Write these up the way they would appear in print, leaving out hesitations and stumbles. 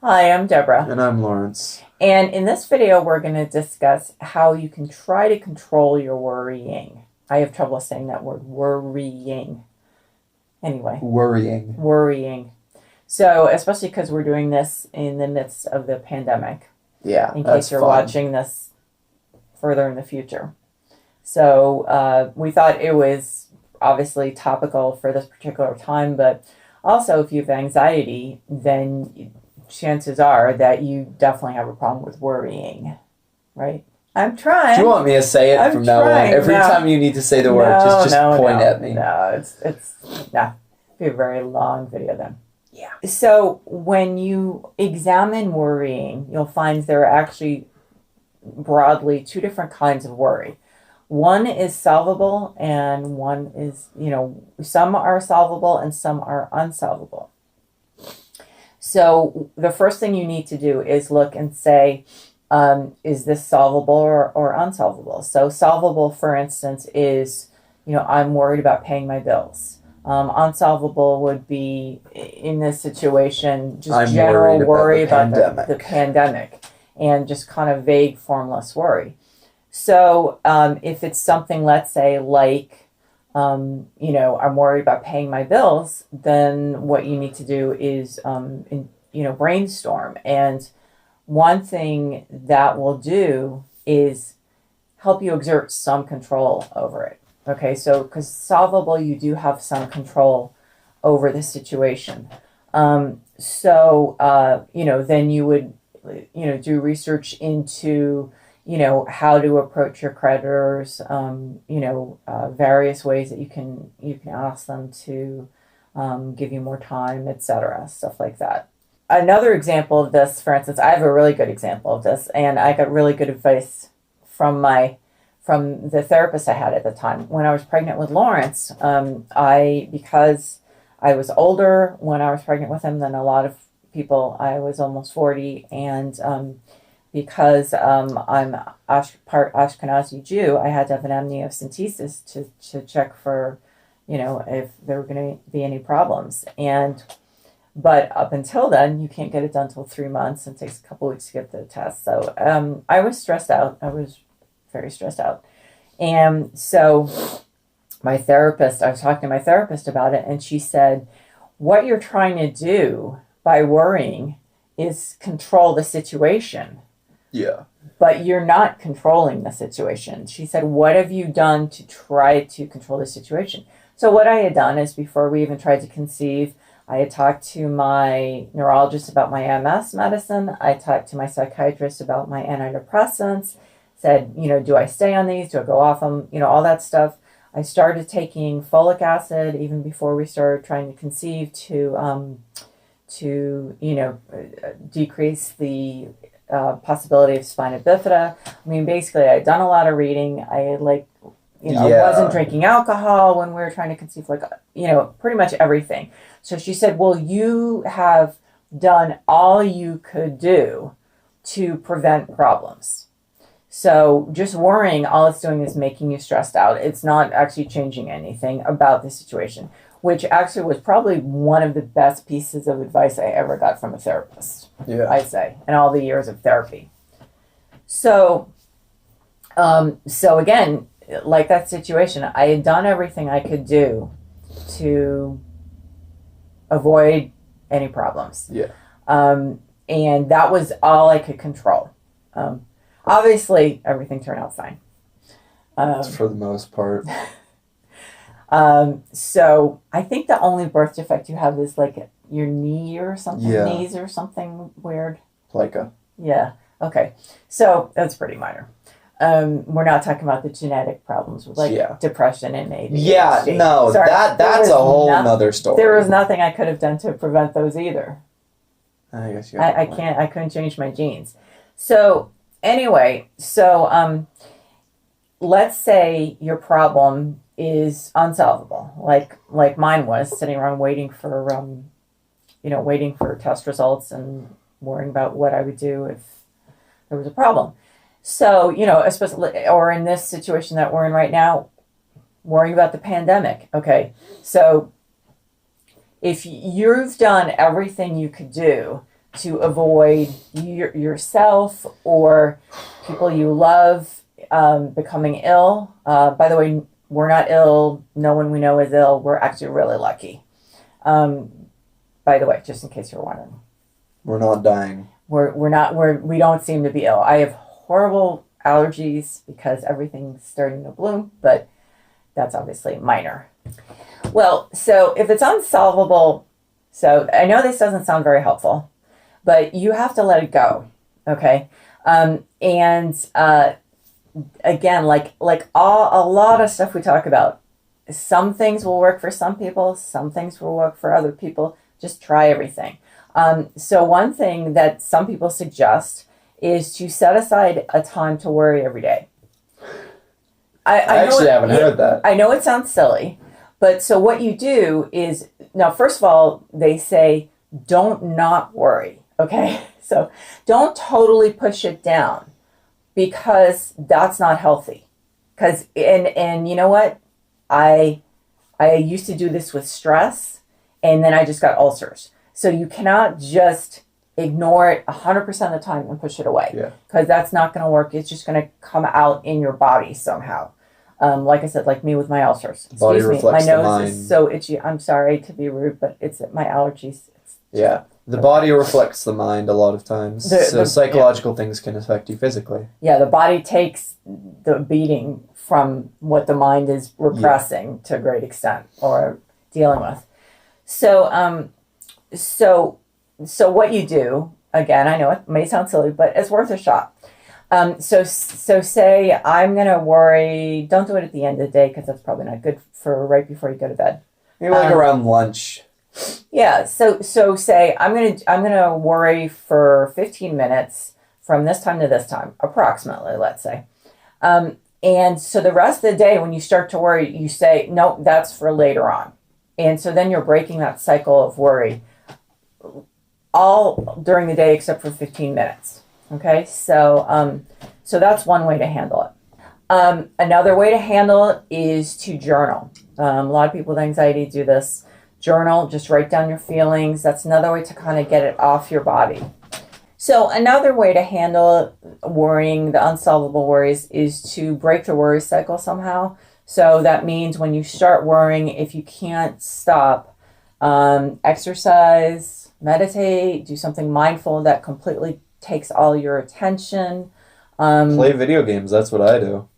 Hi, I'm Deborah. And I'm Lawrence. And in this video, we're going to discuss how you can try to control your worrying. I have trouble saying that word, worrying. Anyway. Worrying. So, especially because we're doing this in the midst of the pandemic. Yeah, in case you're watching this further in the future. So, we thought it was obviously topical for this particular time, but also if you have anxiety, then chances are that you definitely have a problem with worrying, right? I'm trying. Do you want me to say it from now on? Every time you need to say the word, just point at me. No, it'd be a very long video then. Yeah. So when you examine worrying, you'll find there are actually broadly two different kinds of worry. One is solvable and one is, some are solvable and some are unsolvable. So the first thing you need to do is look and say, is this solvable or unsolvable? So solvable, for instance, is, I'm worried about paying my bills. Unsolvable would be, in this situation, just general worry about the pandemic and just kind of vague, formless worry. So if it's something, let's say, like, I'm worried about paying my bills, then what you need to do is, brainstorm. And one thing that will do is help you exert some control over it. Okay, so because solvable, you do have some control over the situation. Then you would, do research into how to approach your creditors, various ways that you can ask them to give you more time, etc., stuff like that. Another example of this, for instance, I have a really good example of this, and I got really good advice from the therapist I had at the time. When I was pregnant with Lawrence, because I was older when I was pregnant with him than a lot of people, I was almost 40, and because I'm part Ashkenazi Jew, I had to have an amniocentesis to check for, if there were going to be any problems. But up until then, you can't get it done until 3 months, and it takes a couple weeks to get the test. So I was stressed out. I was very stressed out. And so I was talking to my therapist about it, and she said, what you're trying to do by worrying is control the situation. Yeah. But you're not controlling the situation. She said, what have you done to try to control the situation? So what I had done is, before we even tried to conceive, I had talked to my neurologist about my MS medicine. I talked to my psychiatrist about my antidepressants. Said, do I stay on these? Do I go off them? All that stuff. I started taking folic acid even before we started trying to conceive to decrease the possibility of spina bifida. I mean, basically, I had done a lot of reading. I wasn't drinking alcohol when we were trying to conceive, pretty much everything. So she said, well, you have done all you could do to prevent problems. So just worrying, all it's doing is making you stressed out. It's not actually changing anything about the situation, which actually was probably one of the best pieces of advice I ever got from a therapist, I'd say, in all the years of therapy. So again, like that situation, I had done everything I could do to avoid any problems. Yeah. And that was all I could control. Obviously, everything turned out fine. For the most part. So I think the only birth defect you have is like your knee or something, knees or something weird. Plica. Yeah. Okay. So that's pretty minor. We're not talking about the genetic problems with depression and ADHD. Yeah, no, Sorry, that's a whole nother story. There was nothing I could have done to prevent those either. I guess I couldn't change my genes. So anyway, let's say your problem is unsolvable, like mine was, sitting around waiting for test results and worrying about what I would do if there was a problem. So, especially, or in this situation that we're in right now, worrying about the pandemic. Okay, so if you've done everything you could do to avoid yourself or people you love becoming ill. By the way, we're not ill. No one we know is ill. We're actually really lucky. By the way, just in case you're wondering. We're not dying. We don't seem to be ill. I have horrible allergies because everything's starting to bloom, but that's obviously minor. Well, so if it's unsolvable, so I know this doesn't sound very helpful, but you have to let it go, okay? Again, like a lot of stuff we talk about, some things will work for some people, some things will work for other people. Just try everything. So one thing that some people suggest is to set aside a time to worry every day. I actually haven't heard that. I know it sounds silly, but so what you do is, now first of all, they say don't not worry, okay? So don't totally push it down because that's not healthy. And you know what? I used to do this with stress and then I just got ulcers. So you cannot just ignore it 100% of the time and push it away because that's not going to work. It's just going to come out in your body somehow. Like I said, like me with my ulcers. Body reflects my nose the mind. is so itchy. I'm sorry to be rude, but it's my allergies. The body reflects the mind a lot of times. So psychological things can affect you physically. Yeah, the body takes the beating from what the mind is repressing to a great extent or dealing with. So, so what you do, again, I know it may sound silly, but it's worth a shot. So say I'm going to worry, don't do it at the end of the day because that's probably not good for right before you go to bed. Maybe like around lunch. Yeah. So say I'm going to worry for 15 minutes from this time to this time, approximately, let's say. And so the rest of the day, when you start to worry, you say, nope, that's for later on. And so then you're breaking that cycle of worry all during the day except for 15 minutes. Okay, so that's one way to handle it. Another way to handle it is to journal. A lot of people with anxiety do this. Journal, just write down your feelings. That's another way to kind of get it off your body. So another way to handle worrying, the unsolvable worries, is to break the worry cycle somehow. So that means when you start worrying, if you can't stop, exercise, meditate, do something mindful that completely takes all your attention. Play video games. That's what I do.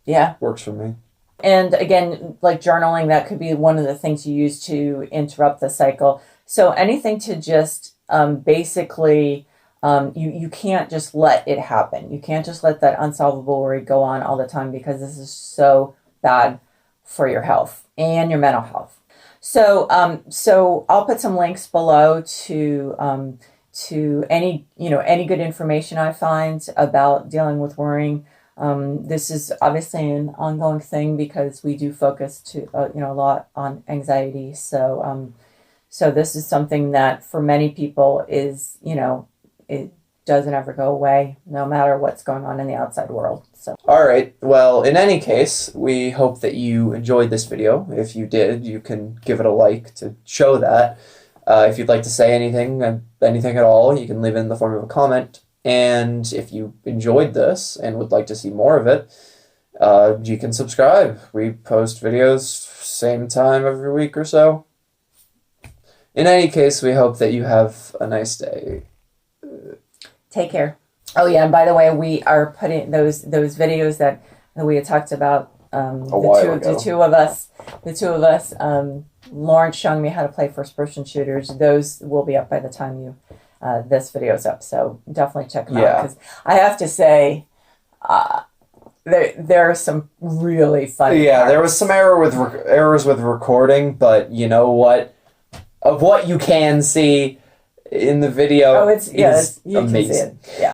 Yeah. Works for me. And again, like journaling, that could be one of the things you use to interrupt the cycle. So anything to just basically, you can't just let it happen. You can't just let that unsolvable worry go on all the time because this is so bad for your health and your mental health. So I'll put some links below to any good information I find about dealing with worrying. This is obviously an ongoing thing because we do focus a lot on anxiety. So this is something that for many people is, it doesn't ever go away no matter what's going on in the outside world. So. All right. Well, in any case, we hope that you enjoyed this video. If you did, you can give it a like to show that. If you'd like to say anything at all, you can leave it in the form of a comment. And if you enjoyed this and would like to see more of it, you can subscribe. We post videos same time every week or so. In any case, we hope that you have a nice day. Take care. Oh yeah, and by the way, we are putting those videos that we had talked about. The two of us. Lawrence showing me how to play first-person shooters. Those will be up by the time this video's up. So definitely check them out. Because I have to say, there are some really funny. Yeah, parts. There was some errors with recording, but you know what? Of what you can see in the video, it's amazing. You can see it. Yeah.